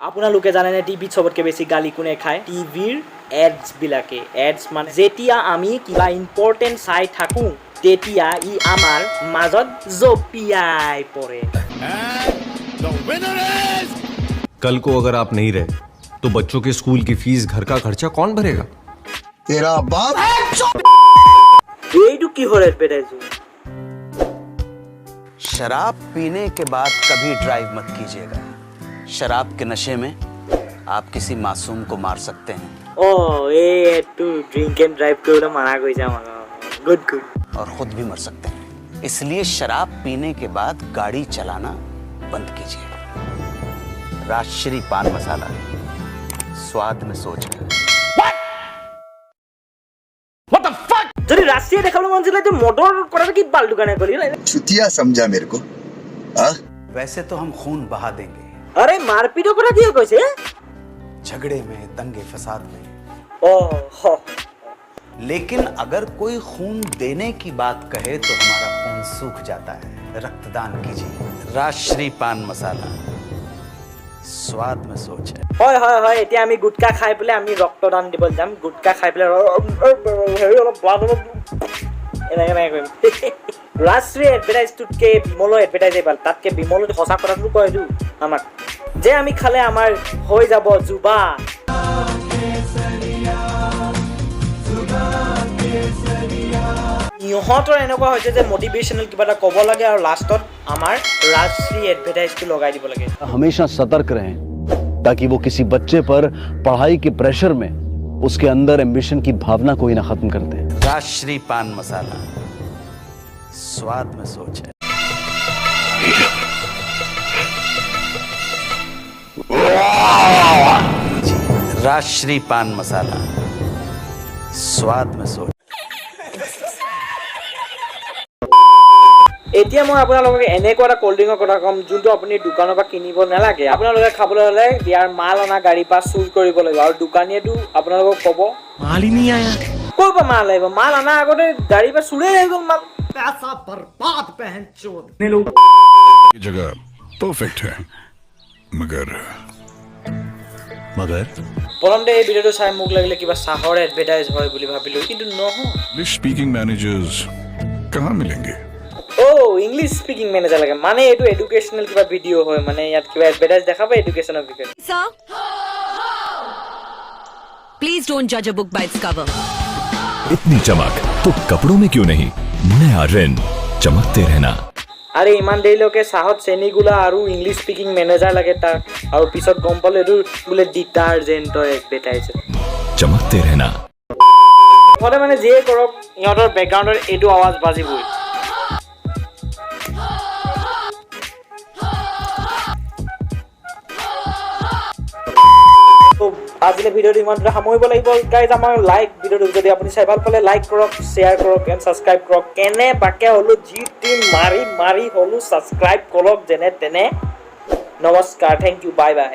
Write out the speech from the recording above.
আপোনালোকে জানেনে টিভিত সবতকৈ বেছি গালি কোনে খায়? টিভিৰ এডছ বিলাকে। এডছ মানে যেতিয়া আমি কিবা ইম্পৰ্টেণ্ট চাই থাকোঁ তেতিয়া ই আমাৰ মাজত জপিয়াই পৰে। कल को अगर आप नहीं रहे तो बच्चों के स्कूल की फीस घर का खर्चा कौन भरेगा? तेरा बाप। এইটো কিহৰ এডভাৰটাইজিং? शराब पीने के बाद कभी ड्राइव मत कीजिएगा। शराब के नशे में आप किसी मासूम को मार सकते हैं। এইটো ড্ৰিংক এণ্ড ড্ৰাইভ কৰিবলৈ মানা কৰিছে আমাক। Good good. और खुद भी मर सकते हैं। इसलिए शराब पीने के बाद गाड़ी चलाना बंद कीजिए। राजश्री पान मसाला, स्वाद में सोच है। যদি ৰাষ্ট্ৰীয় দেখাবলৈ মন ছিল তো মটৰ কথাটো কি বাল দোকানে গলি? चुतिया समझा मेरे को। वैसे तो हम खून बहा देंगे। আরে মাৰপিটৰ কথা কিয় কৈছে? झगड़े में, दंगे फसाद में। হ लेकिन अगर कोई खून देने की बात कहे तो हमारा खून सूख जाता है। रक्तदान कीजिए। राजश्री पान मसाला, स्वाद में सोच है। হয় হয় হয় এতিয়া আমি গুটকা খাই পেলাই আমি ৰক্তদান দিবলৈ যাম। গুটকা খাই পেলাই হেৰি অলপ ব্লাড অলপ এনেকৈ কৰিম। ৰাষ্ট্ৰীয় এডভাৰটাইজটোতকে বিমলৰ এডভাৰটাইজে ভাল। তাতকে বিমলত সঁচা কথাটো কয় এইটো আমাক যে আমি খালে আমাৰ হৈ যাব জুবা। ইহঁতৰ এনেকুৱা হৈছে যে মটিভেশ্যনেল কিবা এটা ক'ব লাগে আৰু লাষ্টত আমাৰ ৰাজশ্ৰী এডভাৰটাইজটো লগাই দিব লাগে। हमेशा सतर्क रहें ताकि वो किसी बच्चे पर पढ़ाई के प्रेशर में उसके अंदर एम्बिशन की भावना कोई ना खत्म कर दे। राजश्री पान मसाला, स्वाद में सोच है। राजश्री पान मसाला, स्वाद में सोच। এতিয়া মই আপোনালোকক এনেকুৱা এটা কল্ড ড্ৰিংকৰ কথা ক'ম যোনটো আপুনি দোকানৰ পৰা কিনিব নালাগে। আপোনালোকে খাবলৈ হ'লে ইয়াৰ মাল অনা গাড়ীৰ পৰা চুৰ কৰিব লাগিব আৰু দোকানীয়েতো আপোনালোকক ক'ব মাল নি আয়া। ক'ৰ পৰা মাল আহিব? মাল অনাৰ আগতে গাড়ীৰ পৰা চুৰে আহি গ'ল মাল। पैसा बर्बाद बहन चोद। ये जगह परफेक्ट है मगर প্ৰথমতে এই ভিডিঅ'টো চাই মোক লাগিলে কিবা চাহৰ এডভাৰটাইজ হয় বুলি ভাবিলোঁ কিন্তু নহয়। इंग्लिश स्पीकिंग मैनेजर्स कहाँ मिलेंगे? ইংলিছ স্পিকিং মেনেজাৰ লাগে মানে এইটো এডুকেশ্যনেল কিবা ভিডিঅ' হয় মানে ইয়াত কিবা এডভাৰটাইজ দেখাব এডুকেশ্যনৰ বিষয়ে। Sir, please don't judge a book by its cover. इतनी चमक तो कपड़ों में क्यों नहीं? नया रिन चमकते रहना। আরে ইমান দেৰিলৈকে চাহত চেনি গুলা আৰু ইংলিছ স্পিকিং মেনেজাৰ লাগে তাক আৰু পিছত গম পালোঁ এইটো বোলে ডিটাৰজেণ্টৰ এডভাৰটাইজ। चमकते रहना। সিহঁতে মানে যিয়ে কৰক ইহঁতৰ বেকগ্ৰাউণ্ডত এইটো আৱাজ বাজিবই। আজিলে ভিডিঅ'টো ইমানতে সামৰিব লাগিব গাইজ। আমাৰ লাইক ভিডিঅ'টো যদি আপুনি চাই ভাল পালে লাইক কৰক, শ্বেয়াৰ কৰক এণ্ড ছাবস্ক্ৰাইব কৰক। কেনে বাকে হ'লেও যি টি মাৰি হ'লেও ছাবস্ক্ৰাইব কৰক যেনে তেনে। নমস্কাৰ, থেংক ইউ, বাই বাই।